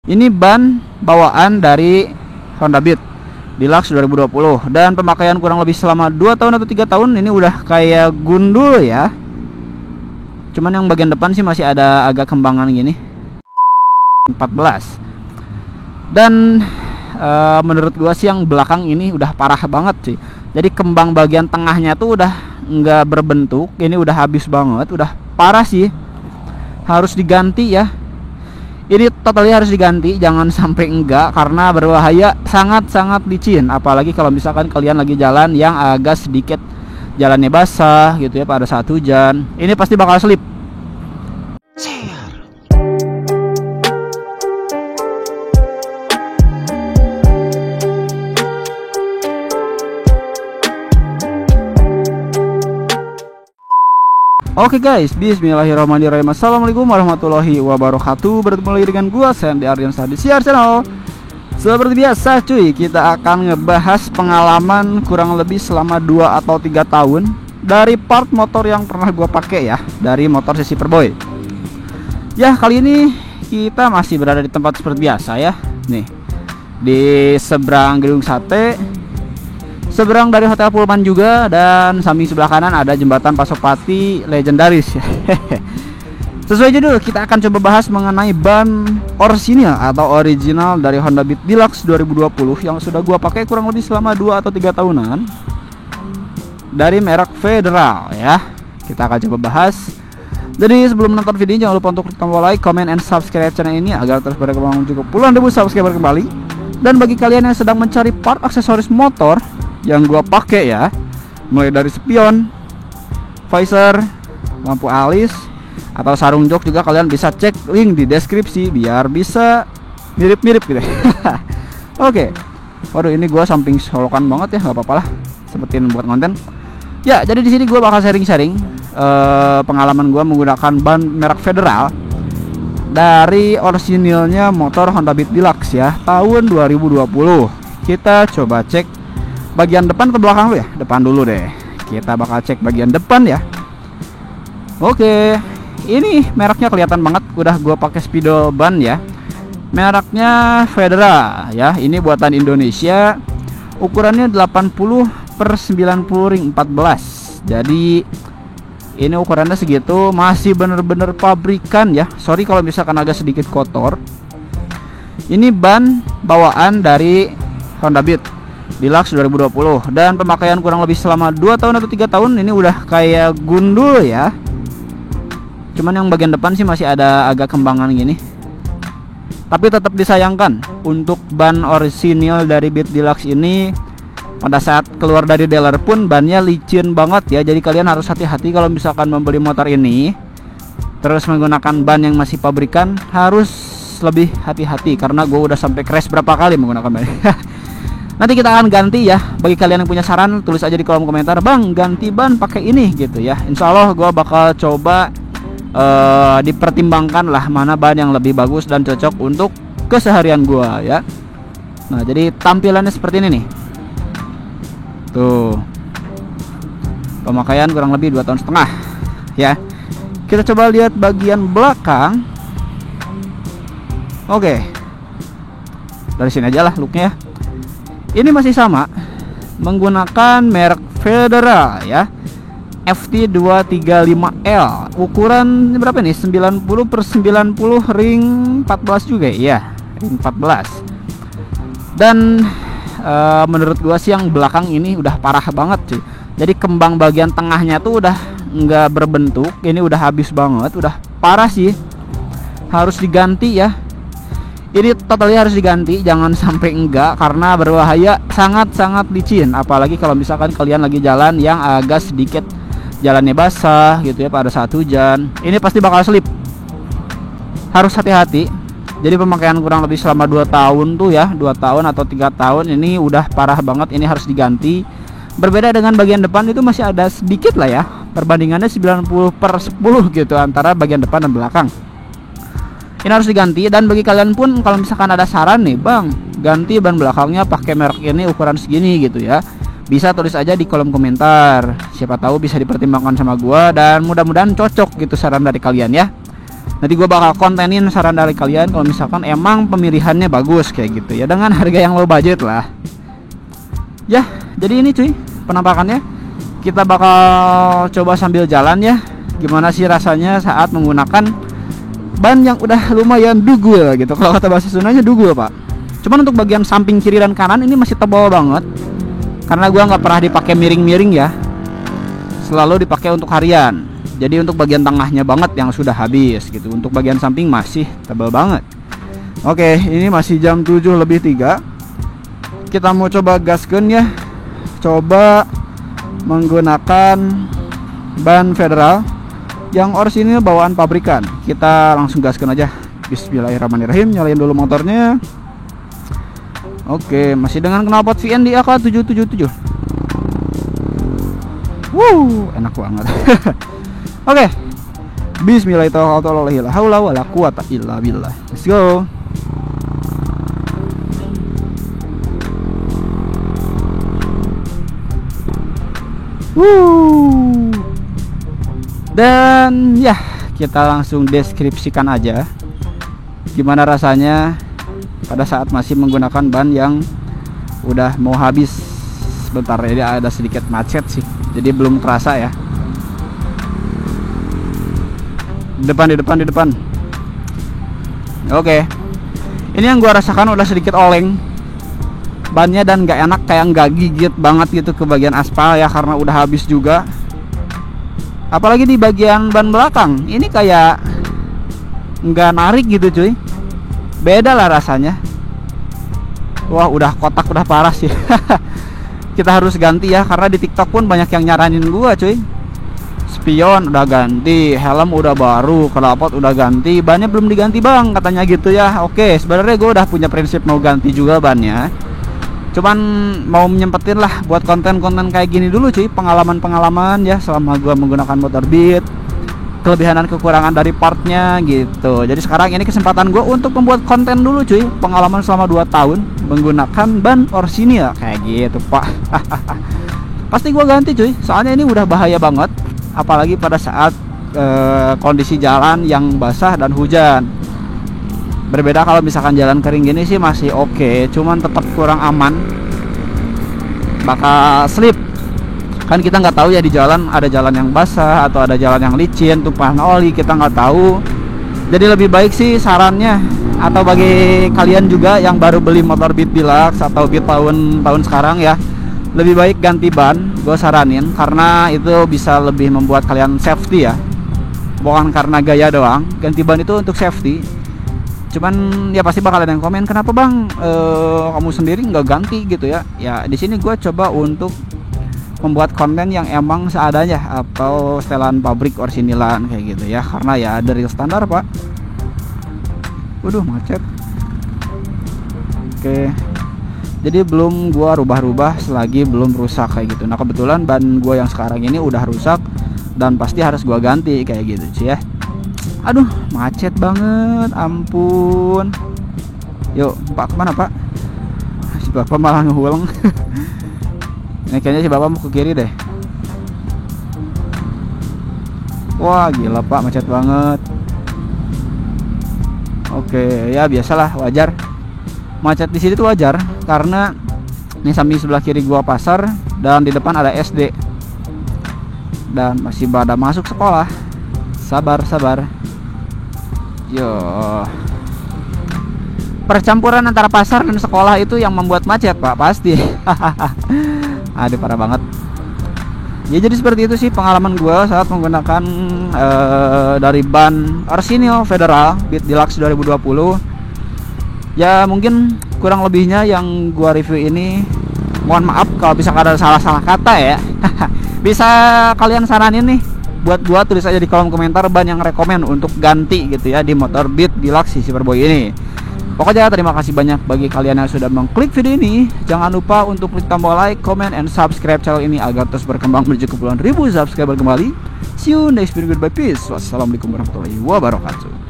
Ini ban bawaan dari Honda Beat Deluxe 2020 dan pemakaian kurang lebih selama 2 tahun atau 3 tahun. Ini udah kayak gundul ya. Cuman yang bagian depan sih masih ada agak kembangan gini. 14. Dan menurut gua sih yang belakang ini udah parah banget sih. Jadi kembang bagian tengahnya tuh udah nggak berbentuk. Ini udah habis banget, udah parah sih. Harus diganti ya. Ini totalnya harus diganti, jangan sampai enggak, karena berbahaya, sangat-sangat licin. Apalagi kalau misalkan kalian lagi jalan yang agak sedikit jalannya basah gitu ya pada saat hujan. Ini pasti bakal slip. Oke guys, bismillahirrahmanirrahim. Assalamualaikum warahmatullahi wabarakatuh. Bertemu lagi dengan gua Sandy Ardiansyah di Siar Channel. Seperti biasa cuy, kita akan ngebahas pengalaman kurang lebih selama 2 atau 3 tahun dari part motor yang pernah gua pakai ya, dari motor sisi Superboy. Ya, kali ini kita masih berada di tempat seperti biasa ya. Nih, di seberang gedung sate, seberang dari Hotel Pullman juga, dan samping sebelah kanan ada jembatan Pasopati legendaris ya. Sesuai judul, kita akan coba bahas mengenai ban orisinil atau original dari Honda Beat Deluxe 2020 yang sudah gua pakai kurang lebih selama 2 atau 3 tahunan dari merek Federal ya. Kita akan coba bahas. Jadi sebelum menonton video, jangan lupa untuk klik tombol like, comment, and subscribe channel ini agar terus berkembang cukup puluhan ribu subscriber kembali. Dan bagi kalian yang sedang mencari part aksesoris motor yang gua pakai ya, mulai dari spion, visor, lampu alis, atau sarung jok juga, kalian bisa cek link di deskripsi biar bisa mirip-mirip gitu. Oke. Waduh, ini gua samping solokan banget ya, nggak apa-apa lah, seperti buat konten. Ya, jadi di sini gua bakal sharing-sharing pengalaman gua menggunakan ban merek Federal dari orisinilnya motor Honda Beat Deluxe ya, tahun 2020. Kita coba cek bagian depan ke belakang dulu ya. Depan dulu deh. Kita bakal cek bagian depan ya. Oke. Ini mereknya kelihatan banget, udah gua pakai spidol ban ya. Mereknya Federal ya. Ini buatan Indonesia. Ukurannya 80/90 ring 14. Jadi ini ukurannya segitu, masih bener-bener pabrikan ya. Sorry kalau misalkan agak sedikit kotor. Ini ban bawaan dari Honda Beat Deluxe 2020 dan pemakaian kurang lebih selama 2 tahun atau 3 tahun. Ini udah kayak gundul ya. Cuman yang bagian depan sih masih ada agak kembangan gini. Tapi tetap disayangkan, untuk ban orisinil dari Beat Deluxe ini pada saat keluar dari dealer pun bannya licin banget ya. Jadi kalian harus hati-hati kalau misalkan membeli motor ini terus menggunakan ban yang masih pabrikan, harus lebih hati-hati karena gue udah sampai crash berapa kali menggunakan ban. Nanti kita akan ganti ya. Bagi kalian yang punya saran, tulis aja di kolom komentar, bang ganti ban pakai ini gitu ya. Insya Allah gue bakal coba dipertimbangkan lah mana ban yang lebih bagus dan cocok untuk keseharian gue ya. Nah, jadi tampilannya seperti ini nih. Tuh, pemakaian kurang lebih 2,5 tahun ya. Kita coba lihat bagian belakang. Oke, dari sini aja lah looknya ya. Ini masih sama, menggunakan merek Federal ya, FT235L. Ukuran berapa nih? 90/90 ring 14 juga ya, ring 14. Dan menurut gua sih yang belakang ini udah parah banget sih. Jadi kembang bagian tengahnya tuh udah nggak berbentuk. Ini udah habis banget, udah parah sih. Harus diganti ya. Ini totalnya harus diganti, jangan sampai enggak, karena berbahaya, sangat-sangat licin. Apalagi kalau misalkan kalian lagi jalan yang agak sedikit jalannya basah gitu ya pada saat hujan. Ini pasti bakal slip. Harus hati-hati. Jadi pemakaian kurang lebih selama 2 tahun tuh ya, 2 tahun atau 3 tahun ini udah parah banget. Ini harus diganti. Berbeda dengan bagian depan, itu masih ada sedikit lah ya, perbandingannya 90/10 gitu antara bagian depan dan belakang. Ini harus diganti. Dan bagi kalian pun kalau misalkan ada saran nih, bang ganti ban belakangnya pakai merek ini ukuran segini gitu ya, bisa tulis aja di kolom komentar. Siapa tahu bisa dipertimbangkan sama gua dan mudah-mudahan cocok gitu saran dari kalian ya. Nanti gue bakal kontenin saran dari kalian kalau misalkan emang pemilihannya bagus kayak gitu ya, dengan harga yang low budget lah. Ya, jadi ini cuy penampakannya. Kita bakal coba sambil jalan ya, gimana sih rasanya saat menggunakan ban yang udah lumayan dugul gitu. Kalau kata bahasa Sundanya dugul pak. Cuman untuk bagian samping kiri dan kanan ini masih tebal banget, karena gua nggak pernah dipakai miring-miring ya, selalu dipakai untuk harian. Jadi untuk bagian tengahnya banget yang sudah habis gitu. Untuk bagian samping masih tebal banget. Oke, ini masih jam 7:03. Kita mau coba gaskeun ya. Coba menggunakan ban Federal yang orisinil bawaan pabrikan. Kita langsung gaskeun aja. Bismillahirrahmanirrahim. Nyalain dulu motornya. Oke, masih dengan knalpot VN di AK777. Enak banget. Oke. Bismillahirrahmanirrahim. La haula wala quwata illa billah. Let's go. Dan ya, kita langsung deskripsikan aja gimana rasanya pada saat masih menggunakan ban yang udah mau habis. Bentar, ini ada sedikit macet sih, jadi belum terasa ya. Di depan. Oke. Ini yang gua rasakan udah sedikit oleng bannya, dan nggak enak, kayak nggak gigit banget gitu ke bagian aspal ya, karena udah habis juga. Apalagi di bagian ban belakang, ini kayak nggak narik gitu cuy. Beda lah rasanya. Wah, udah kotak, udah parah sih. Kita harus ganti ya, karena di TikTok pun banyak yang nyaranin gua cuy. Spion udah ganti, helm udah baru, knalpot udah ganti, bannya belum diganti bang, katanya gitu ya. Oke, sebenarnya gue udah punya prinsip mau ganti juga bannya, cuman mau nyempetin lah buat konten-konten kayak gini dulu cuy, pengalaman-pengalaman ya selama gue menggunakan motor Beat, kelebihan dan kekurangan dari partnya gitu. Jadi sekarang ini kesempatan gue untuk membuat konten dulu cuy, pengalaman selama 2 tahun menggunakan ban orisinil kayak gitu pak. Pasti gue ganti cuy, soalnya ini udah bahaya banget, apalagi pada saat kondisi jalan yang basah dan hujan. Berbeda kalau misalkan jalan kering gini sih masih oke, cuman tetap kurang aman, bakal slip. Kan kita nggak tahu ya, di jalan ada jalan yang basah atau ada jalan yang licin, tumpahan oli, kita nggak tahu. Jadi lebih baik sih sarannya, atau bagi kalian juga yang baru beli motor Beat Deluxe atau Beat tahun sekarang ya, lebih baik ganti ban, gue saranin, karena itu bisa lebih membuat kalian safety ya, bukan karena gaya doang. Ganti ban itu untuk safety. Cuman ya pasti bakal ada yang komen, kenapa bang kamu sendiri nggak ganti gitu ya. Ya di sini gue coba untuk membuat konten yang emang seadanya, atau setelan pabrik orisinilan kayak gitu ya, karena ya dari standar pak. Waduh macet. Oke, jadi belum gua rubah-rubah selagi belum rusak kayak gitu. Nah kebetulan ban gua yang sekarang ini udah rusak dan pasti harus gua ganti kayak gitu sih ya. Aduh macet banget, ampun. Yuk pak, kemana pak? Si bapak malah ngehulang. Ini kayaknya si bapak mau ke kiri deh. Wah gila pak, macet banget. Oke ya, biasalah, wajar. Macet di sini tuh wajar, karena ini samping sebelah kiri gua pasar dan di depan ada SD dan masih pada masuk sekolah. Sabar. Yo, percampuran antara pasar dan sekolah itu yang membuat macet pak, pasti. Aduh parah banget. Ya jadi seperti itu sih pengalaman gua saat menggunakan dari ban orisinil Federal Beat Deluxe 2020. Ya mungkin kurang lebihnya yang gua review ini, mohon maaf kalau bisa ada salah-salah kata ya. Bisa kalian saranin nih buat gua, tulis aja di kolom komentar ban yang rekomen untuk ganti gitu ya di motor Beat Deluxe Superboy ini. Pokoknya terima kasih banyak bagi kalian yang sudah mengklik video ini. Jangan lupa untuk klik tombol like, comment, and subscribe channel ini agar terus berkembang menuju ke puluhan ribu subscriber kembali. See you next video, goodbye, peace. Wassalamualaikum warahmatullahi wabarakatuh.